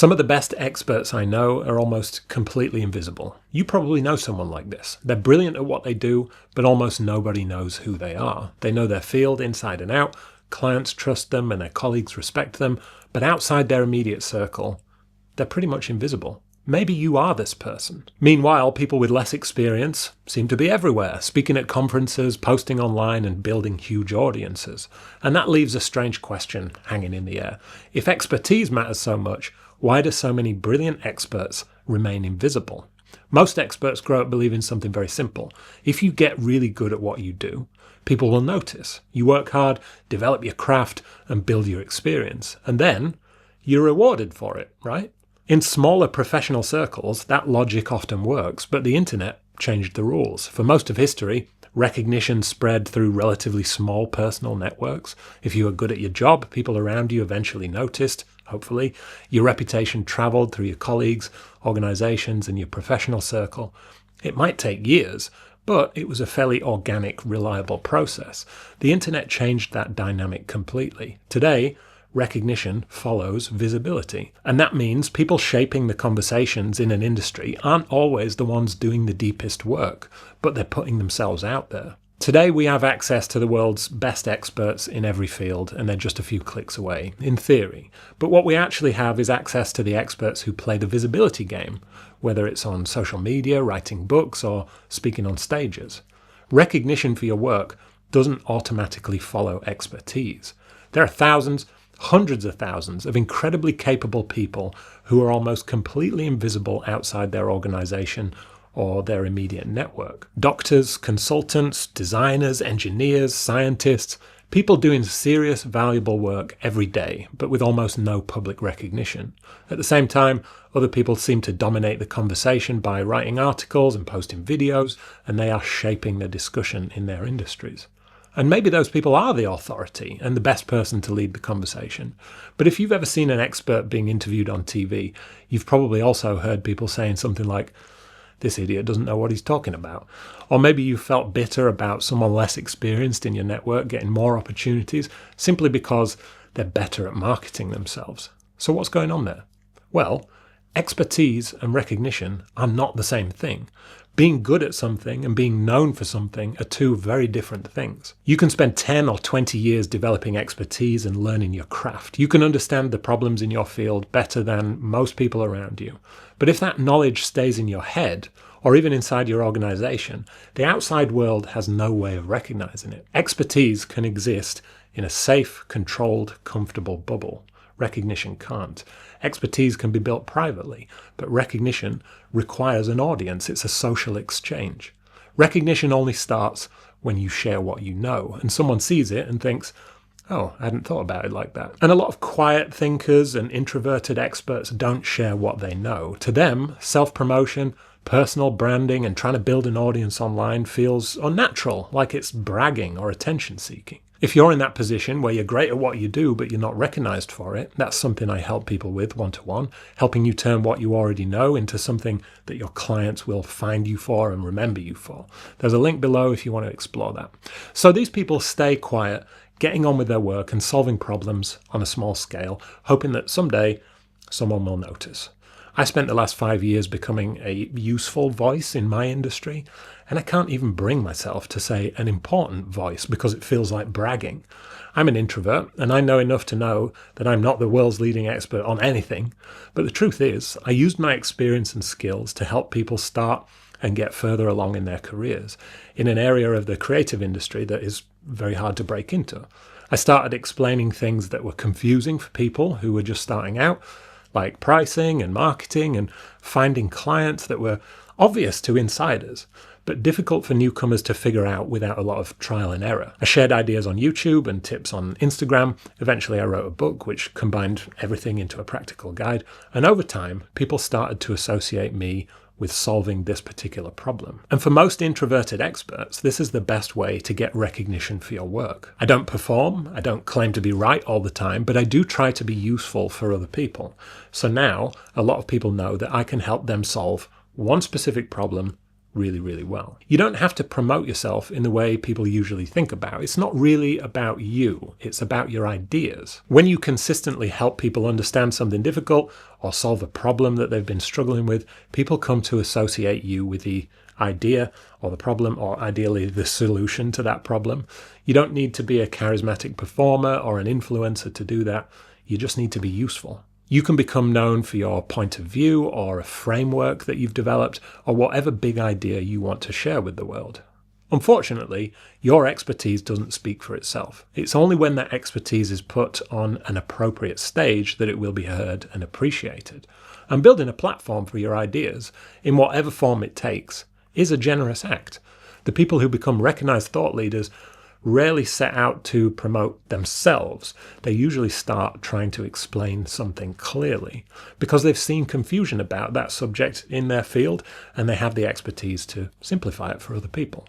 Some of the best experts I know are almost completely invisible. You probably know someone like this. They're brilliant at what they do, but almost nobody knows who they are. They know their field inside and out, clients trust them and their colleagues respect them, but outside their immediate circle, they're pretty much invisible. Maybe you are this person. Meanwhile, people with less experience seem to be everywhere, speaking at conferences, posting online, and building huge audiences. And that leaves a strange question hanging in the air. If expertise matters so much, why do so many brilliant experts remain invisible? Most experts grow up believing something very simple. If you get really good at what you do, people will notice. You work hard, develop your craft, and build your experience. And then you're rewarded for it, right? In smaller professional circles, that logic often works, but the internet changed the rules. For most of history, recognition spread through relatively small personal networks. If you were good at your job, people around you eventually noticed, hopefully. Your reputation traveled through your colleagues, organizations, and your professional circle. It might take years, but it was a fairly organic, reliable process. The internet changed that dynamic completely. Today, recognition follows visibility. And that means people shaping the conversations in an industry aren't always the ones doing the deepest work, but they're putting themselves out there. Today we have access to the world's best experts in every field, and they're just a few clicks away, in theory. But what we actually have is access to the experts who play the visibility game, whether it's on social media, writing books, or speaking on stages. Recognition for your work doesn't automatically follow expertise. There are thousands, hundreds of thousands of incredibly capable people who are almost completely invisible outside their organization or their immediate network. Doctors, consultants, designers, engineers, scientists, people doing serious, valuable work every day, but with almost no public recognition. At the same time, other people seem to dominate the conversation by writing articles and posting videos, and they are shaping the discussion in their industries. And maybe those people are the authority and the best person to lead the conversation. But if you've ever seen an expert being interviewed on TV, you've probably also heard people saying something like, "This idiot doesn't know what he's talking about." Or maybe you felt bitter about someone less experienced in your network getting more opportunities simply because they're better at marketing themselves. So what's going on there? Well, expertise and recognition are not the same thing. Being good at something and being known for something are two very different things. You can spend 10 or 20 years developing expertise and learning your craft. You can understand the problems in your field better than most people around you. But if that knowledge stays in your head, or even inside your organization, the outside world has no way of recognizing it. Expertise can exist in a safe, controlled, comfortable bubble. Recognition can't. Expertise can be built privately, but recognition requires an audience. It's a social exchange. Recognition only starts when you share what you know, and someone sees it and thinks, "Oh, I hadn't thought about it like that." And a lot of quiet thinkers and introverted experts don't share what they know. To them, self-promotion, personal branding, and trying to build an audience online feels unnatural, like it's bragging or attention-seeking. If you're in that position where you're great at what you do, but you're not recognized for it, that's something I help people with one-to-one, helping you turn what you already know into something that your clients will find you for and remember you for. There's a link below if you want to explore that. So these people stay quiet, getting on with their work and solving problems on a small scale, hoping that someday someone will notice. I spent the last 5 years becoming a useful voice in my industry, and I can't even bring myself to say an important voice because it feels like bragging. I'm an introvert, and I know enough to know that I'm not the world's leading expert on anything, but the truth is, I used my experience and skills to help people start and get further along in their careers in an area of the creative industry that is very hard to break into. I started explaining things that were confusing for people who were just starting out, like pricing and marketing and finding clients that were obvious to insiders, but difficult for newcomers to figure out without a lot of trial and error. I shared ideas on YouTube and tips on Instagram. Eventually I wrote a book which combined everything into a practical guide, and over time people started to associate me with solving this particular problem. And for most introverted experts, this is the best way to get recognition for your work. I don't perform, I don't claim to be right all the time, but I do try to be useful for other people. So now, a lot of people know that I can help them solve one specific problem really, really well. You don't have to promote yourself in the way people usually think about. It's not really about you. It's about your ideas. When you consistently help people understand something difficult or solve a problem that they've been struggling with, people come to associate you with the idea or the problem, or ideally the solution to that problem. You don't need to be a charismatic performer or an influencer to do that. You just need to be useful. You can become known for your point of view or a framework that you've developed or whatever big idea you want to share with the world. Unfortunately, your expertise doesn't speak for itself. It's only when that expertise is put on an appropriate stage that it will be heard and appreciated. And building a platform for your ideas, in whatever form it takes, is a generous act. The people who become recognized thought leaders rarely set out to promote themselves. They usually start trying to explain something clearly because they've seen confusion about that subject in their field and they have the expertise to simplify it for other people.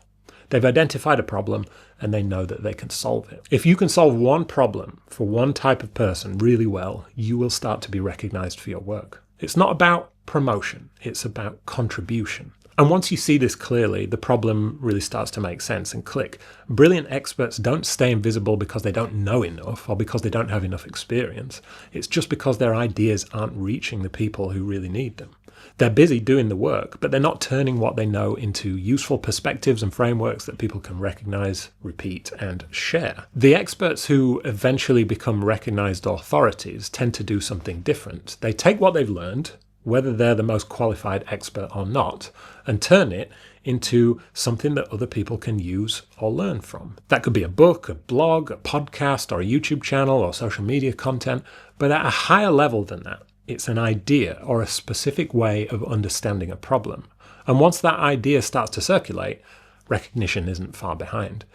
They've identified a problem and they know that they can solve it. If you can solve one problem for one type of person really well, you will start to be recognized for your work. It's not about promotion, it's about contribution. And once you see this clearly, the problem really starts to make sense and click. Brilliant experts don't stay invisible because they don't know enough or because they don't have enough experience. It's just because their ideas aren't reaching the people who really need them. They're busy doing the work, but they're not turning what they know into useful perspectives and frameworks that people can recognize, repeat, and share. The experts who eventually become recognized authorities tend to do something different. They take what they've learned, whether they're the most qualified expert or not, and turn it into something that other people can use or learn from. That could be a book, a blog, a podcast, or a YouTube channel, or social media content, but at a higher level than that, it's an idea or a specific way of understanding a problem. And once that idea starts to circulate, recognition isn't far behind.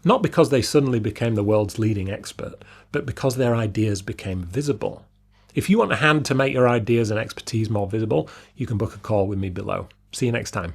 Not because they suddenly became the world's leading expert, but because their ideas became visible. If you want a hand to make your ideas and expertise more visible, you can book a call with me below. See you next time.